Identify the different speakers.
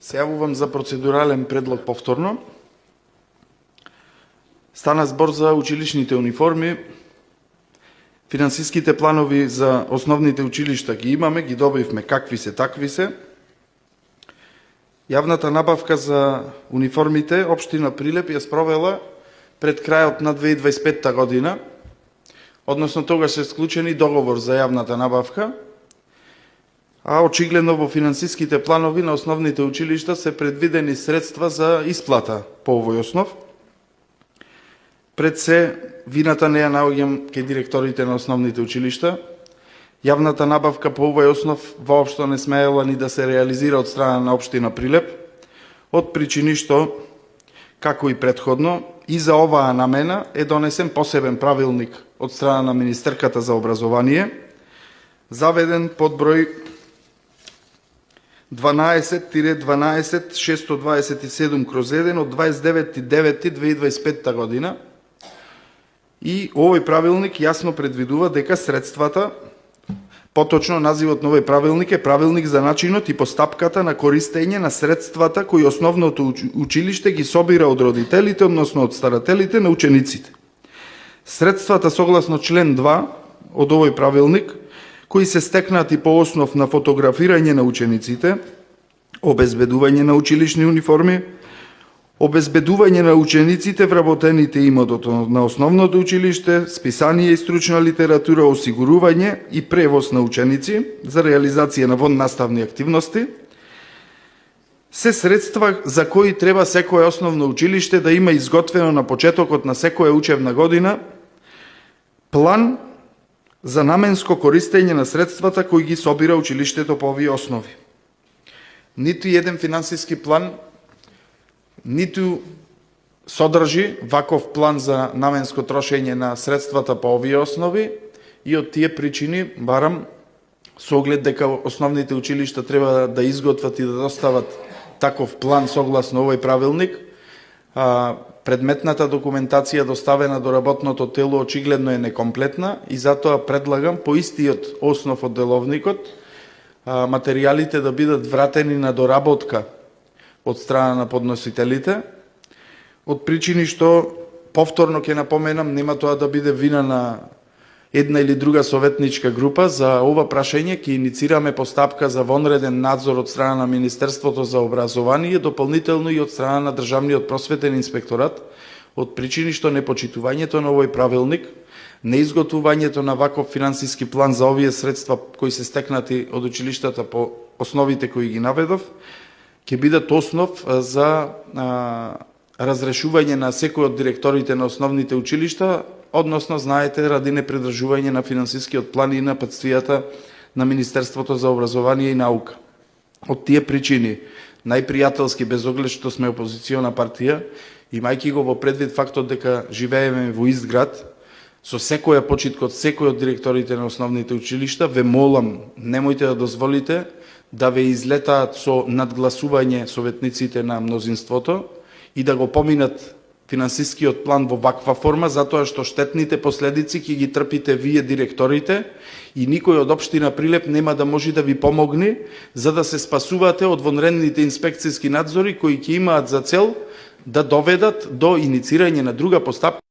Speaker 1: Се јавувам за процедурален предлог повторно. Стана збор за училишните униформи. Финансиските планови за основните училишта ги имаме, ги добивме какви се, такви се. Јавната набавка за униформите општина Прилеп ја спровела пред крајот на 2025 година, односно тогаш е склучен договор за јавната набавка, а очигледно во финансиските планови на основните училишта се предвидени средства за исплата по овој основ. Пред се, вината не ја наоѓам кај директорите на основните училишта. Јавната набавка по овој основ воопшто не смеела ни да се реализира од страна на општина Прилеп, од причини што, како и претходно, и за оваа намена е донесен посебен правилник од страна на Министерката за образование, заведен под број 12-12-627/1 од 29.9.2025 година. И овој правилник јасно предвидува дека средствата, поточно називот на овој правилник е правилник за начинот и постапката на користење на средствата кои основното училиште ги собира од родителите, односно од старателите на учениците. Средствата согласно член 2 од овој правилник, кои се стекнати по основ на фотографирање на учениците, обезбедување на училишни униформи, обезбедување на учениците вработените имот на основното училиште, списание и стручна литература, осигурување и превоз на ученици за реализација на воннаставни активности, се средства за кои треба секое основно училиште да има изготвено на почетокот на секоја учебна година план за наменско користење на средствата кои ги собира училиштето по овие основи. Ниту еден финансиски план ниту содржи ваков план за наменско трошење на средствата по овие основи и од тие причини барам со оглед дека основните училишта треба да изготват и да достават таков план согласно овој правилник, предметната документација доставена до работното тело очигледно е некомплетна и затоа предлагам по истиот основ од деловникот материјалите да бидат вратени на доработка од страна на подносителите, од причини што, повторно ќе напоменам, нема тоа да биде вина на една или друга советничка група. За ова прашање ќе иницираме постапка за вонреден надзор од страна на Министерството за образование, дополнително и од страна на Државниот просветен инспекторат, од причини што непочитувањето на овој правилник, неизготвувањето на ваков финансиски план за овие средства кои се стекнати од училиштата по основите кои ги наведов, ќе бидат основ за разрешување на секој од директорите на основните училишта, односно, знаете, ради непридржување на финансискиот план и напатствијата на Министерството за образование и наука. Од тие причини, најпријателски, без оглед што сме опозициона партија, имајќи го во предвид фактот дека живееме во ист град, со секоја почитка од секој од директорите на основните училишта, ве молам, немојте да дозволите да ве излетаат со надгласување советниците на мнозинството и да го поминат финансискиот план во ваква форма, затоа што штетните последици ќе ги трпите вие директорите и никој од општина Прилеп нема да може да ви помогне за да се спасувате од вонредните инспекцијски надзори кои ќе имаат за цел да доведат до иницирање на друга постапка